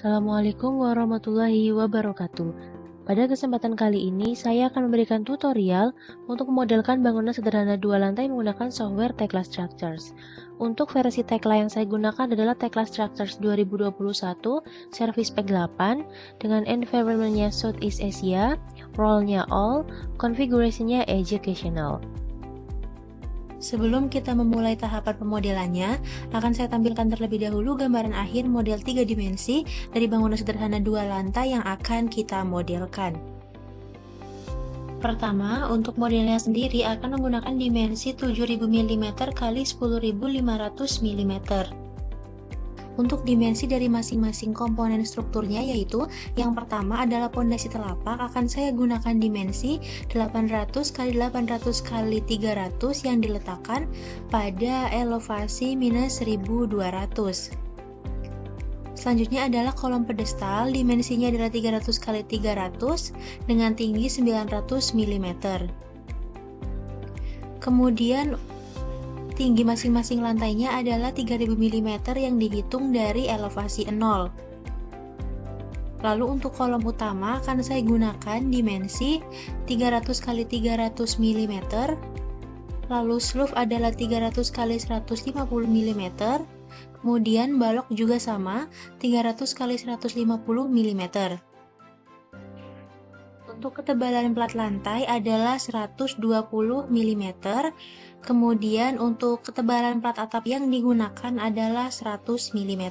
Assalamualaikum warahmatullahi wabarakatuh. Pada kesempatan kali ini, saya akan memberikan tutorial untuk memodelkan bangunan sederhana dua lantai menggunakan software Tekla Structures. Untuk versi Tekla yang saya gunakan adalah Tekla Structures 2021 Service Pack 8 dengan environment-nya Southeast Asia, role-nya all, configuration-nya educational. Sebelum kita memulai tahapan pemodelannya, akan saya tampilkan terlebih dahulu gambaran akhir model 3 dimensi dari bangunan sederhana 2 lantai yang akan kita modelkan. Pertama, untuk modelnya sendiri akan menggunakan dimensi 7000 mm x 10500 mm. Untuk dimensi dari masing-masing komponen strukturnya yaitu yang pertama adalah pondasi telapak, akan saya gunakan dimensi 800 x 800 x 300 yang diletakkan pada elevasi minus 1200. Selanjutnya adalah kolom pedestal, dimensinya adalah 300 x 300 dengan tinggi 900 mm. Kemudian tinggi masing-masing lantainya adalah 3000 mm yang dihitung dari elevasi 0. Lalu untuk kolom utama akan saya gunakan dimensi 300 x 300 mm. Lalu slope adalah 300 x 150 mm. Kemudian balok juga sama, 300 x 150 mm. Untuk ketebalan plat lantai adalah 120 mm. Kemudian untuk ketebalan plat atap yang digunakan adalah 100 mm.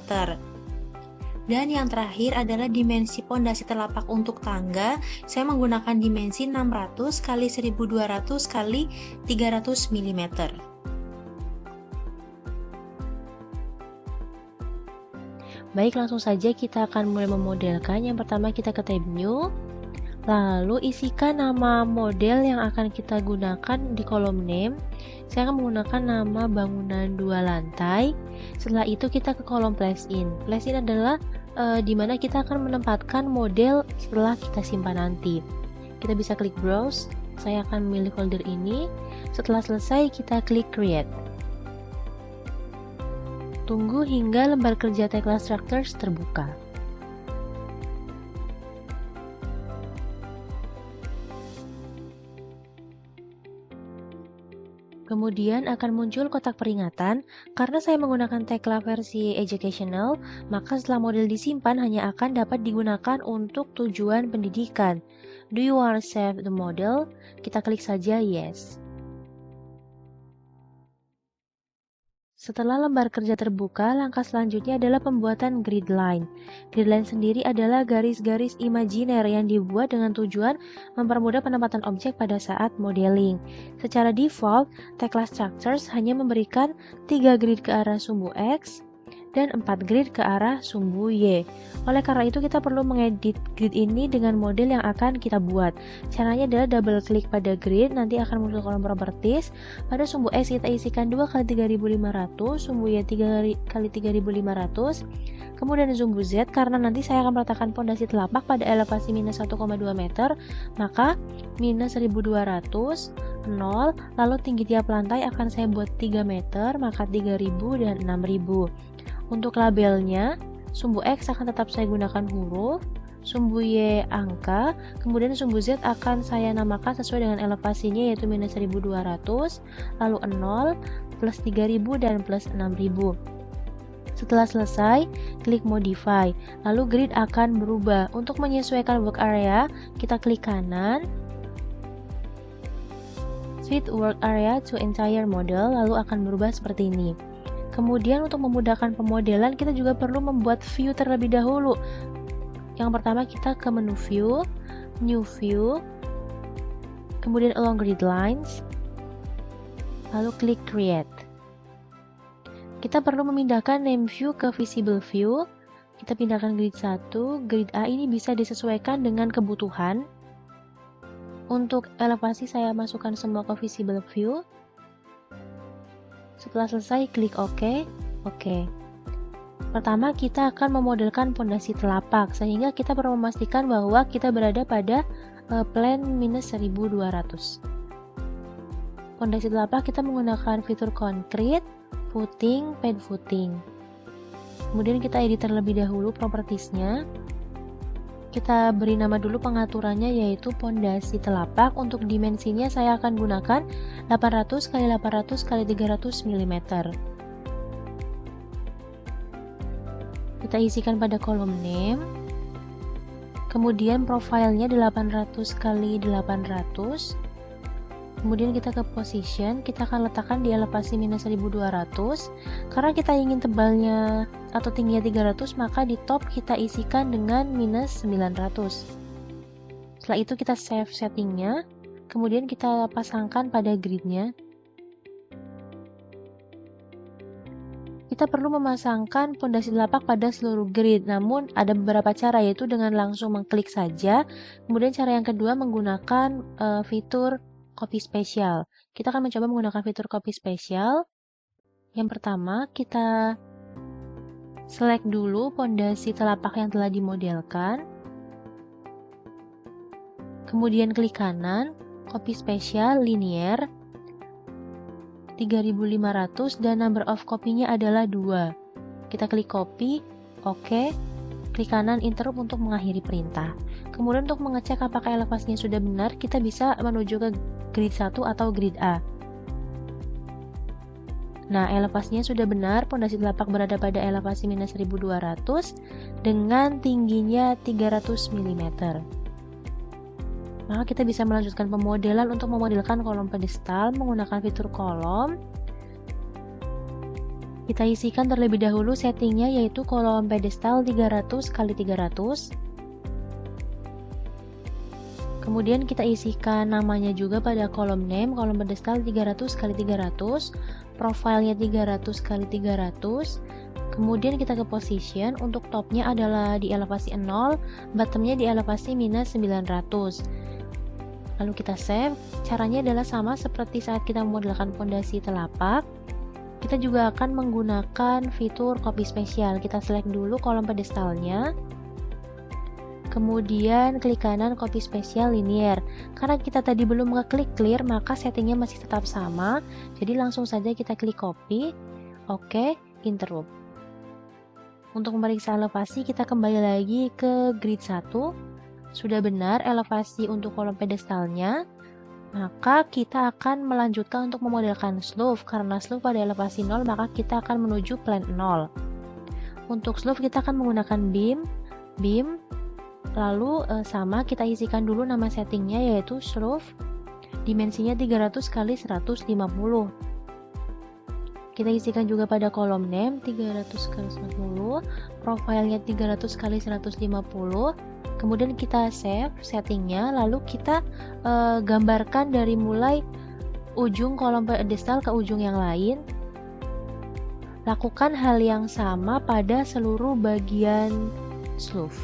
Dan yang terakhir adalah dimensi pondasi telapak untuk tangga. Saya menggunakan dimensi 600 x 1200 x 300 mm. Baik, langsung saja kita akan mulai memodelkan. Yang pertama kita ke tab New, lalu isikan nama model yang akan kita gunakan di kolom name. Saya akan menggunakan nama bangunan 2 lantai. Setelah itu kita ke kolom place in. Place in adalah di mana kita akan menempatkan model setelah kita simpan nanti. Kita bisa klik browse. Saya akan memilih folder ini. Setelah selesai kita klik create. Tunggu hingga lembar kerja Tekla Structures terbuka. Kemudian akan muncul kotak peringatan. Karena saya menggunakan Tekla versi educational, maka setelah model disimpan hanya akan dapat digunakan untuk tujuan pendidikan. Do you want to save the model? Kita klik saja yes. Setelah lembar kerja terbuka, langkah selanjutnya adalah pembuatan grid line. Grid line sendiri adalah garis-garis imajiner yang dibuat dengan tujuan mempermudah penempatan objek pada saat modeling. Secara default, Tekla Structures hanya memberikan 3 grid ke arah sumbu X dan 4 grid ke arah sumbu Y. Oleh karena itu kita perlu mengedit grid ini dengan model yang akan kita buat. Caranya adalah double klik pada grid, nanti akan muncul kolom properties. Pada sumbu X kita isikan 2 x 3500, sumbu Y 3 x 3500. Kemudian sumbu Z, karena nanti saya akan meletakkan pondasi telapak pada elevasi minus 1,2 meter, maka minus 1200, 0, lalu tinggi tiap lantai akan saya buat 3 meter, maka 3000 dan 6000. Untuk labelnya, sumbu X akan tetap saya gunakan huruf, sumbu Y angka, kemudian sumbu Z akan saya namakan sesuai dengan elevasinya yaitu minus 1200, lalu 0, plus 3000 dan plus 6000. Setelah selesai, klik modify, lalu grid akan berubah. Untuk menyesuaikan work area, kita klik kanan, switch work area to entire model, lalu akan berubah seperti ini. Kemudian untuk memudahkan pemodelan, kita juga perlu membuat view terlebih dahulu. Yang pertama kita ke menu view, new view, kemudian along grid lines, lalu klik create. Kita perlu memindahkan name view ke visible view. Kita pindahkan grid 1, grid A ini bisa disesuaikan dengan kebutuhan. Untuk elevasi saya masukkan semua ke visible view. Setelah selesai, klik OK. Oke. Pertama, kita akan memodelkan pondasi telapak, sehingga kita perlu memastikan bahwa kita berada pada plane minus 1200. Pondasi telapak kita menggunakan fitur konkrit, footing, pad footing. Kemudian kita edit terlebih dahulu propertiesnya. Kita beri nama dulu pengaturannya yaitu pondasi telapak. Untuk dimensinya saya akan gunakan 800 x 800 x 300 mm. Kita isikan pada kolom name. Kemudian profilnya 800 x 800. Kemudian kita ke position, kita akan letakkan di elevasi minus 1200. Karena kita ingin tebalnya atau tingginya 300, maka di top kita isikan dengan minus 900. Setelah itu kita save settingnya, kemudian kita pasangkan pada gridnya. Kita perlu memasangkan pondasi telapak pada seluruh grid, namun ada beberapa cara, yaitu dengan langsung mengklik saja. Kemudian cara yang kedua menggunakan fitur copy spesial. Kita akan mencoba menggunakan fitur copy spesial. Yang pertama, kita select dulu pondasi telapak yang telah dimodelkan. Kemudian klik kanan, copy spesial linear 3500 dan number of copy-nya adalah 2. Kita klik copy, oke. Klik kanan interrupt untuk mengakhiri perintah. Kemudian untuk mengecek apakah elevasinya sudah benar, kita bisa menuju ke grid 1 atau grid A. Nah, elevasinya sudah benar, pondasi telapak berada pada elevasi minus 1200 dengan tingginya 300 mm. Maka kita bisa melanjutkan pemodelan. Untuk memodelkan kolom pedestal menggunakan fitur kolom. Kita isikan terlebih dahulu settingnya yaitu kolom pedestal 300 x 300. Kemudian kita isikan namanya juga pada kolom name, kolom pedestal 300 x 300, profilnya 300 x 300. Kemudian kita ke position, untuk topnya adalah di elevasi 0, bottomnya di elevasi minus 900. Lalu kita save. Caranya adalah sama seperti saat kita memodelkan pondasi telapak. Kita juga akan menggunakan fitur copy spesial. Kita select dulu kolom pedestalnya. Kemudian klik kanan copy spesial linear. Karena kita tadi belum ngeklik clear, maka settingnya masih tetap sama. Jadi langsung saja kita klik copy. Oke, interrupt. Untuk memeriksa elevasi, kita kembali lagi ke grid 1. Sudah benar elevasi untuk kolom pedestalnya. Maka kita akan melanjutkan untuk memodelkan slope. Karena slope pada elevasi 0, maka kita akan menuju plane 0. Untuk slope kita akan menggunakan beam. Lalu sama kita isikan dulu nama settingnya yaitu slope. Dimensinya 300 x 150. Kita isikan juga pada kolom name 300 x 150. Profilnya 300 x 150. Kemudian kita save settingnya, lalu kita gambarkan dari mulai ujung kolom pedestal ke ujung yang lain. Lakukan hal yang sama pada seluruh bagian slope.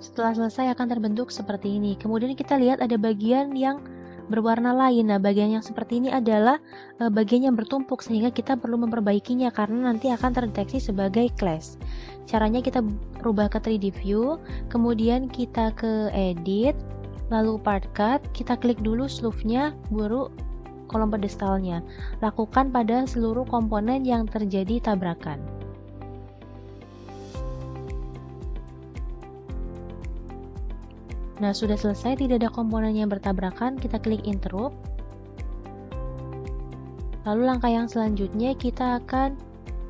Setelah selesai akan terbentuk seperti ini. Kemudian kita lihat ada bagian yang berwarna lain. Nah, bagian yang seperti ini adalah bagian yang bertumpuk sehingga kita perlu memperbaikinya karena nanti akan terdeteksi sebagai clash. Caranya kita rubah ke 3D view, kemudian kita ke edit, lalu part cut, kita klik dulu slope-nya, baru kolom pedestalnya. Lakukan pada seluruh komponen yang terjadi tabrakan. Nah, sudah selesai, tidak ada komponen yang bertabrakan, kita klik interrupt. Lalu langkah yang selanjutnya kita akan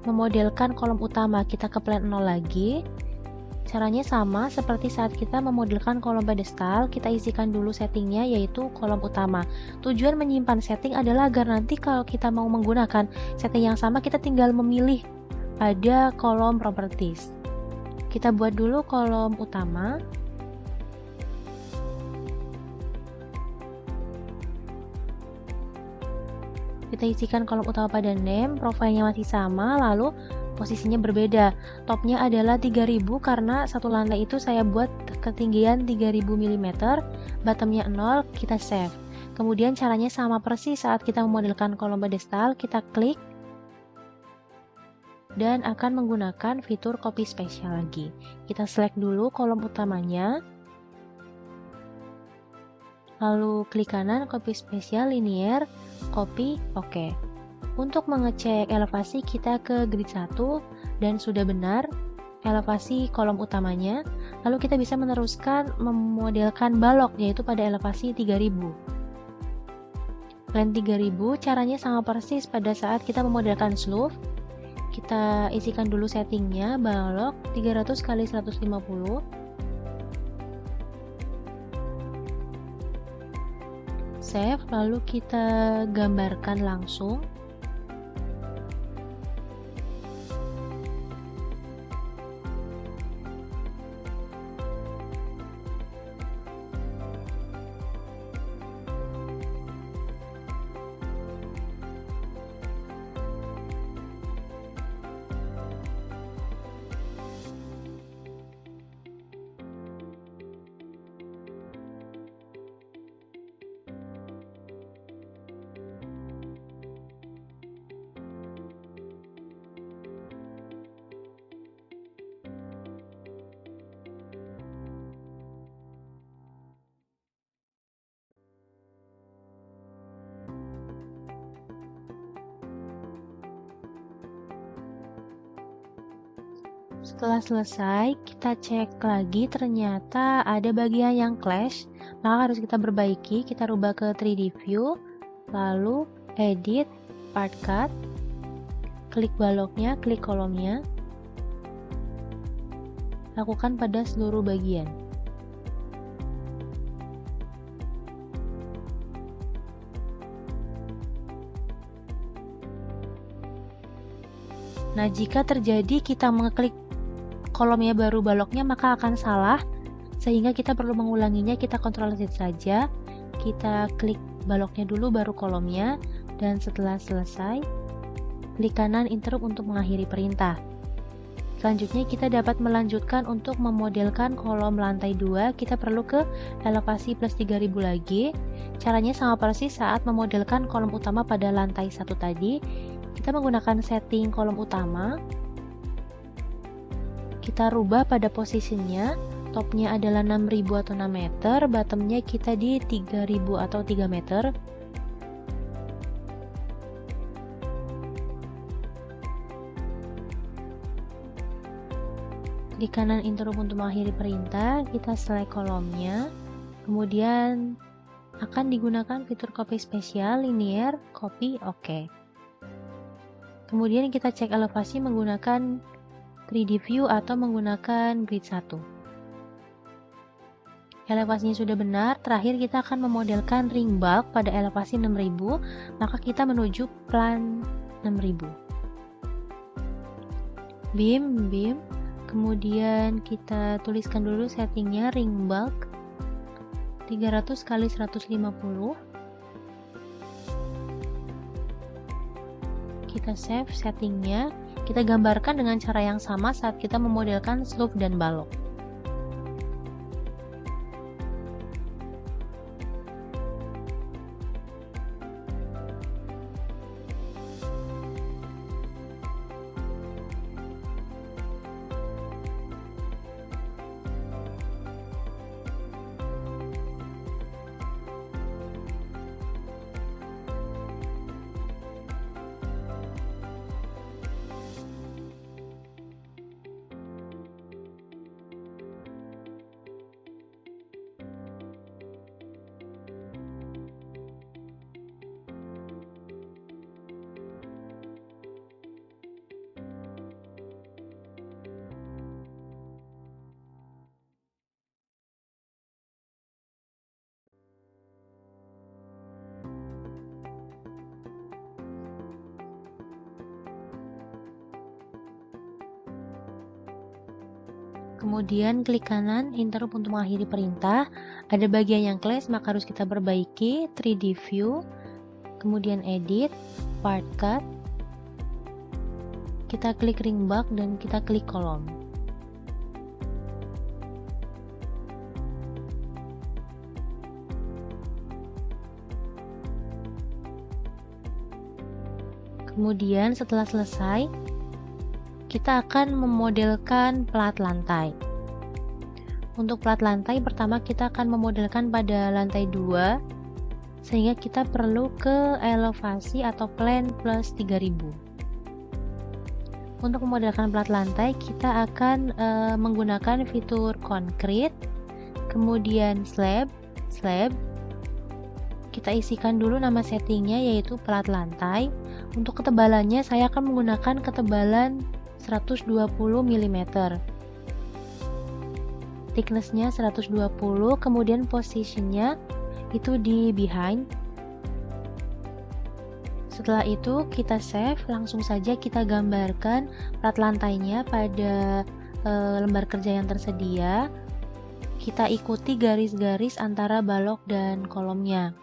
memodelkan kolom utama. Kita ke plane 0 lagi. Caranya sama seperti saat kita memodelkan kolom pedestal, kita isikan dulu settingnya yaitu kolom utama. Tujuan menyimpan setting adalah agar nanti kalau kita mau menggunakan setting yang sama, kita tinggal memilih pada kolom properties. Kita buat dulu kolom utama. Kita isikan kolom utama pada name, profilnya masih sama, lalu posisinya berbeda. Topnya adalah 3000 karena satu lantai itu saya buat ketinggian 3000 mm, bottomnya 0, kita save. Kemudian caranya sama persis saat kita memodelkan kolom pedestal, kita klik dan akan menggunakan fitur copy spesial lagi. Kita select dulu kolom utamanya, lalu klik kanan copy spesial linear, copy, oke. Untuk mengecek elevasi kita ke grid 1 dan sudah benar elevasi kolom utamanya, lalu kita bisa meneruskan memodelkan balok yaitu pada elevasi 3000. Plan 3000 caranya sama persis pada saat kita memodelkan slope. Kita isikan dulu settingnya, balok 300 x 150. Save, lalu kita gambarkan langsung. Setelah selesai, kita cek lagi ternyata ada bagian yang clash, maka harus kita perbaiki. Kita rubah ke 3D view, lalu edit, part cut, klik baloknya, klik kolomnya, lakukan pada seluruh bagian. Nah, jika terjadi kita mengeklik kolomnya baru baloknya, maka akan salah, sehingga kita perlu mengulanginya. Kita Ctrl Z saja, kita klik baloknya dulu baru kolomnya, dan setelah selesai klik kanan interrupt untuk mengakhiri perintah. Selanjutnya kita dapat melanjutkan untuk memodelkan kolom lantai 2. Kita perlu ke elevasi plus 3000 lagi. Caranya sama persis saat memodelkan kolom utama pada lantai 1 tadi. Kita menggunakan setting kolom utama, kita rubah pada posisinya, topnya adalah 6000 atau 6 meter, bottomnya kita di 3000 atau 3 meter. Di kanan interrupt untuk mengakhiri perintah, kita select kolomnya, kemudian akan digunakan fitur copy spesial, linear, copy, oke. Kemudian kita cek elevasi menggunakan 3D view atau menggunakan grid 1. Elevasinya sudah benar. Terakhir kita akan memodelkan ring bulk pada elevasi 6000, maka kita menuju plan 6000. Beam, kemudian kita tuliskan dulu settingnya ring bulk 300 x 150. Kita save settingnya. Kita gambarkan dengan cara yang sama saat kita memodelkan slope dan balok. Kemudian klik kanan interrupt untuk mengakhiri perintah. Ada bagian yang clash maka harus kita perbaiki. 3D view, kemudian edit, part cut. Kita klik ring back dan kita klik kolom. Kemudian setelah selesai, kita akan memodelkan plat lantai. Untuk plat lantai pertama kita akan memodelkan pada lantai 2, sehingga kita perlu ke elevasi atau plan plus 3000. Untuk memodelkan plat lantai kita akan menggunakan fitur concrete, kemudian slab. Kita isikan dulu nama settingnya yaitu plat lantai. Untuk ketebalannya saya akan menggunakan ketebalan 120 mm, thicknessnya 120, kemudian positionnya itu di behind. Setelah itu kita save, langsung saja kita gambarkan plat lantainya pada lembar kerja yang tersedia. Kita ikuti garis-garis antara balok dan kolomnya.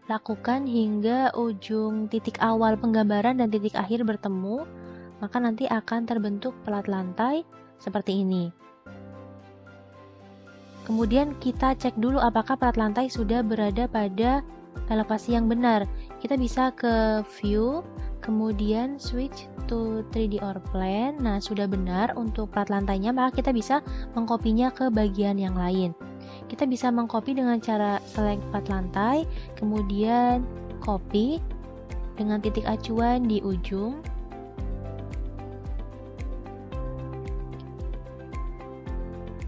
Lakukan hingga ujung titik awal penggambaran dan titik akhir bertemu, maka nanti akan terbentuk plat lantai seperti ini. Kemudian kita cek dulu apakah plat lantai sudah berada pada elevasi yang benar. Kita bisa ke view, kemudian switch to 3D or plan. Nah, sudah benar untuk plat lantainya, maka kita bisa mengkopinya ke bagian yang lain. Kita bisa mengcopy dengan cara select plat lantai, kemudian copy dengan titik acuan di ujung.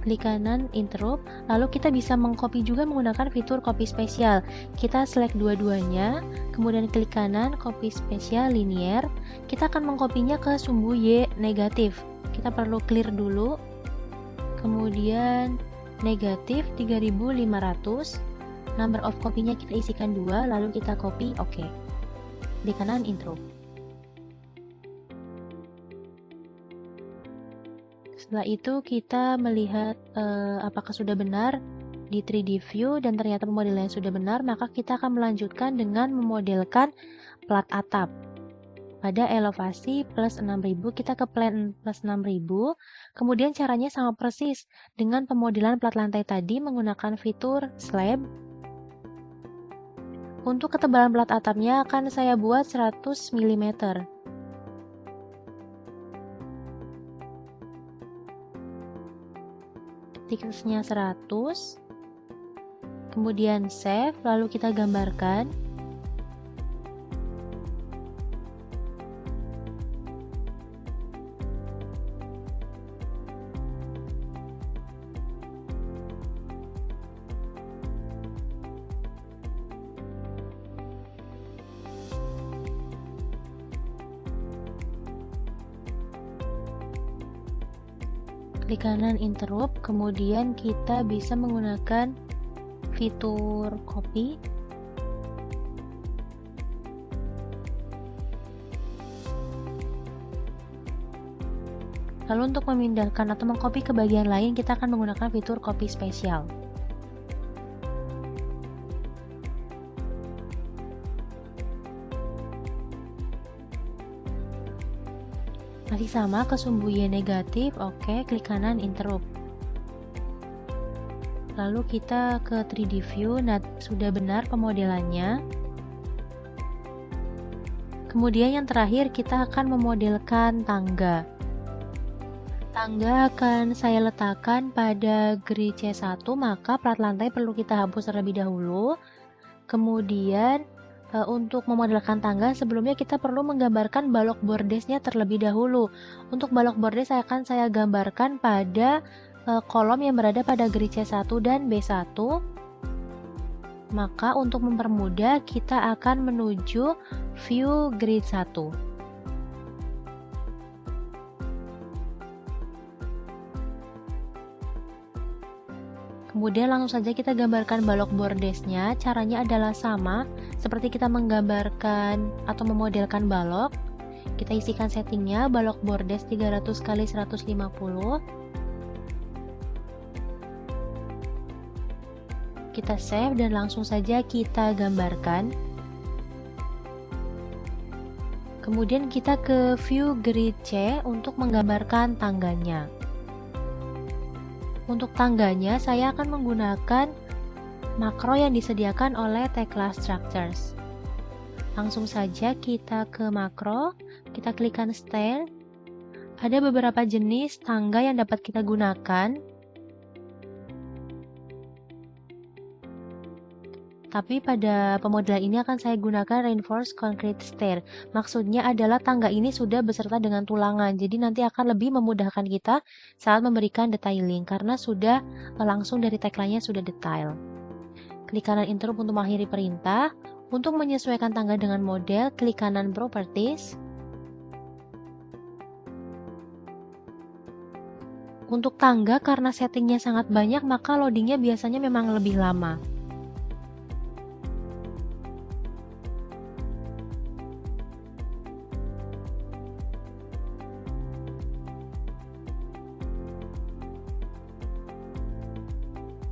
Klik kanan interrupt, lalu kita bisa mengcopy juga menggunakan fitur copy spesial. Kita select dua-duanya, kemudian klik kanan copy spesial linear. Kita akan mengkopinya ke sumbu Y negatif. Kita perlu clear dulu, kemudian negatif 3500, number of copy-nya kita isikan 2, lalu kita copy, oke. Di kanan interrupt. Setelah itu kita melihat apakah sudah benar di 3D view dan ternyata pemodelannya sudah benar, maka kita akan melanjutkan dengan memodelkan plat atap. Pada elevasi plus 6000 kita ke plan plus 6000. Kemudian caranya sama persis dengan pemodelan plat lantai tadi menggunakan fitur slab. Untuk ketebalan plat atapnya akan saya buat 100 mm. Thicknessnya 100. Kemudian save, lalu kita gambarkan. Klik kanan interrupt, kemudian kita bisa menggunakan fitur copy. Lalu untuk memindahkan atau mengcopy ke bagian lain kita akan menggunakan fitur copy spesial. Masih sama ke sumbu Y negatif, oke, klik kanan interrupt. Lalu kita ke 3D view, nah sudah benar pemodelannya. Kemudian yang terakhir kita akan memodelkan tangga. Tangga akan saya letakkan pada grid C1, maka plat lantai perlu kita hapus terlebih dahulu. Kemudian untuk memodelkan tangga sebelumnya kita perlu menggambarkan balok bordesnya terlebih dahulu. Untuk balok bordes akan saya gambarkan pada kolom yang berada pada grid C1 dan B1. Maka untuk mempermudah kita akan menuju view grid 1. Kemudian langsung saja kita gambarkan balok bordesnya. Caranya adalah sama seperti kita menggambarkan atau memodelkan balok. Kita isikan settingnya, balok bordes 300 x 150. Kita save dan langsung saja kita gambarkan. Kemudian kita ke view grid C untuk menggambarkan tangganya. Untuk tangganya saya akan menggunakan makro yang disediakan oleh Tekla Structures. Langsung saja kita ke makro, kita klikkan style. Ada beberapa jenis tangga yang dapat kita gunakan. Tapi pada pemodelan ini akan saya gunakan reinforced concrete stair. Maksudnya adalah tangga ini sudah beserta dengan tulangan, jadi nanti akan lebih memudahkan kita saat memberikan detailing karena sudah langsung dari tagline-nya sudah detail. Klik kanan interrupt untuk mengakhiri perintah. Untuk menyesuaikan tangga dengan model, klik kanan properties. Untuk tangga karena settingnya sangat banyak, maka loadingnya biasanya memang lebih lama.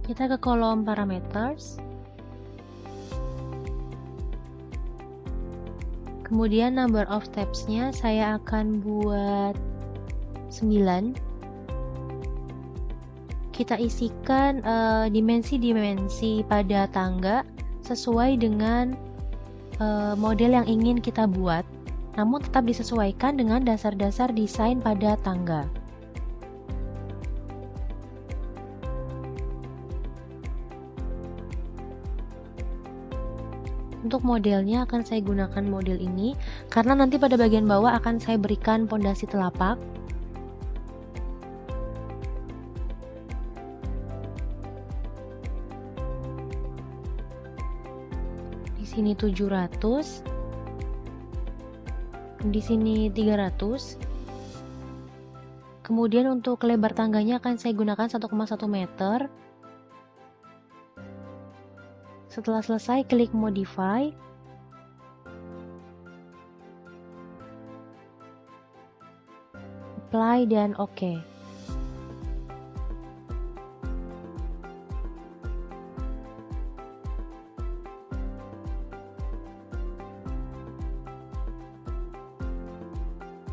Kita ke kolom parameters. Kemudian number of steps-nya saya akan buat 9. Kita isikan dimensi-dimensi pada tangga sesuai dengan model yang ingin kita buat, namun tetap disesuaikan dengan dasar-dasar desain pada tangga. Untuk modelnya akan saya gunakan model ini karena nanti pada bagian bawah akan saya berikan pondasi telapak. Di sini 700. Di sini 300. Kemudian untuk lebar tangganya akan saya gunakan 1,1 meter. Setelah selesai, klik modify. Apply dan OK.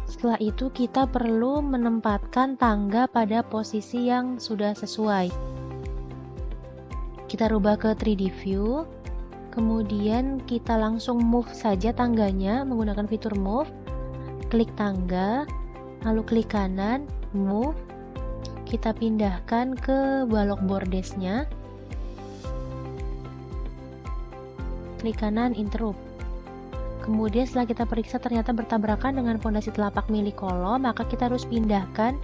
Setelah itu kita perlu menempatkan tangga pada posisi yang sudah sesuai. Kita rubah ke 3D view, kemudian kita langsung move saja tangganya menggunakan fitur move. Klik tangga, lalu klik kanan, move. Kita pindahkan ke balok bordesnya. Klik kanan, interrupt. Kemudian setelah kita periksa ternyata bertabrakan dengan pondasi telapak milik kolom, maka kita harus pindahkan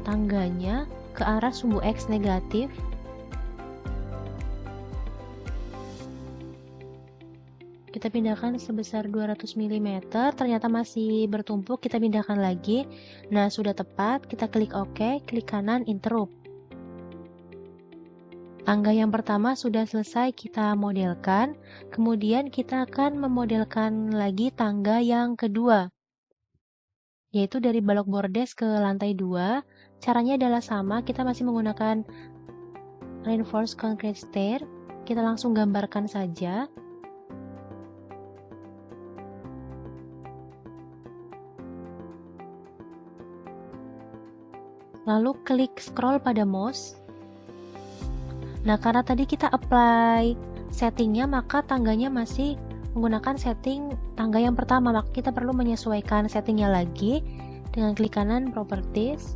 tangganya ke arah sumbu X negatif. Kita pindahkan sebesar 200 mm, ternyata masih bertumpuk, kita pindahkan lagi. Nah, sudah tepat, kita klik OK, klik kanan, interrupt. Tangga yang pertama sudah selesai kita modelkan, kemudian kita akan memodelkan lagi tangga yang kedua, yaitu dari balok bordes ke lantai 2. Caranya adalah sama, kita masih menggunakan reinforced concrete stair. Kita langsung gambarkan saja. Lalu klik scroll pada mouse. Nah, karena tadi kita apply settingnya, maka tangganya masih menggunakan setting tangga yang pertama, maka kita perlu menyesuaikan settingnya lagi dengan klik kanan properties.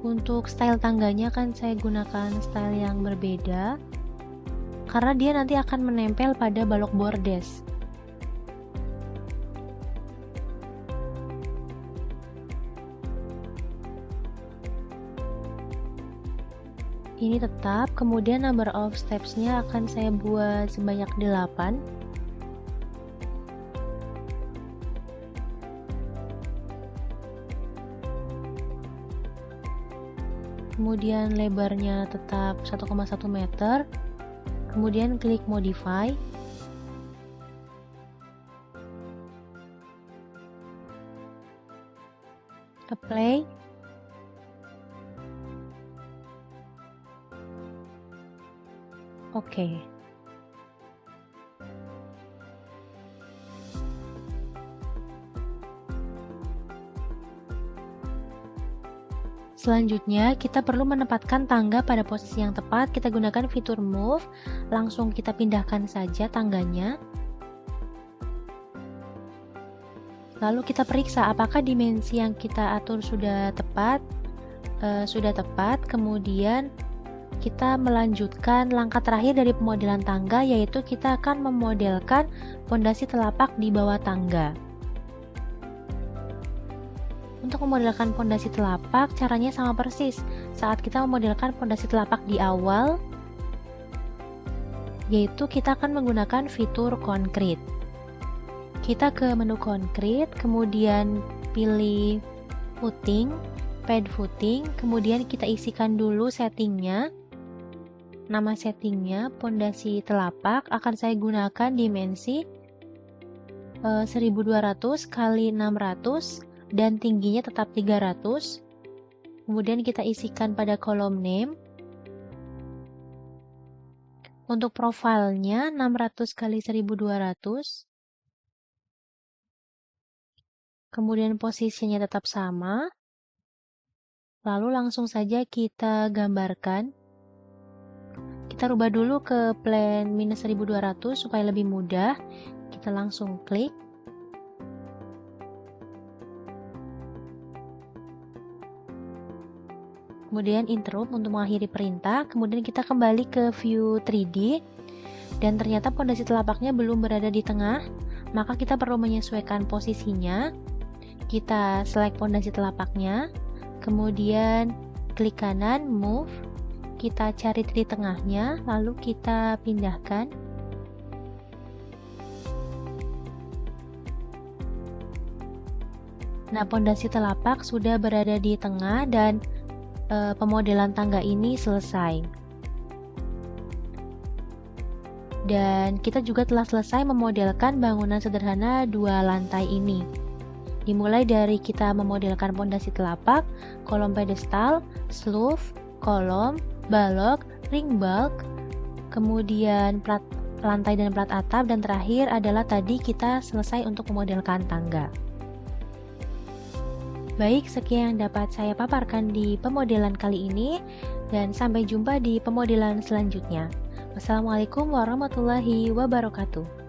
Untuk style tangganya kan saya gunakan style yang berbeda karena dia nanti akan menempel pada balok bordes. Ini tetap, kemudian number of steps-nya akan saya buat sebanyak 8. Kemudian lebarnya tetap 1,1 meter. Kemudian klik modify. Apply. Oke. Selanjutnya, kita perlu menempatkan tangga pada posisi yang tepat. Kita gunakan fitur move, langsung kita pindahkan saja tangganya. Lalu kita periksa apakah dimensi yang kita atur sudah tepat. Kemudian kita melanjutkan langkah terakhir dari pemodelan tangga, yaitu kita akan memodelkan pondasi telapak di bawah tangga. Untuk memodelkan pondasi telapak, caranya sama persis saat kita memodelkan pondasi telapak di awal, yaitu kita akan menggunakan fitur concrete. Kita ke menu concrete, kemudian pilih footing, pad footing, kemudian kita isikan dulu settingnya. Nama settingnya pondasi telapak, akan saya gunakan dimensi 1200 x 600 dan tingginya tetap 300. Kemudian kita isikan pada kolom name. Untuk profilnya 600 x 1200. Kemudian posisinya tetap sama. Lalu langsung saja kita gambarkan. Kita rubah dulu ke plan -1200 supaya lebih mudah. Kita langsung klik. Kemudian interrupt untuk mengakhiri perintah. Kemudian kita kembali ke view 3D. Dan ternyata pondasi telapaknya belum berada di tengah. Maka kita perlu menyesuaikan posisinya. Kita select pondasi telapaknya. Kemudian klik kanan, move. Kita cari di tengahnya, lalu kita pindahkan. Nah, pondasi telapak sudah berada di tengah dan pemodelan tangga ini selesai. Dan kita juga telah selesai memodelkan bangunan sederhana 2 lantai ini. Dimulai dari kita memodelkan pondasi telapak, kolom pedestal, sloof, kolom, balok, ring bulk, kemudian plat lantai dan plat atap, dan terakhir adalah tadi kita selesai untuk memodelkan tangga. Baik, sekian yang dapat saya paparkan di pemodelan kali ini, dan sampai jumpa di pemodelan selanjutnya. Wassalamualaikum warahmatullahi wabarakatuh.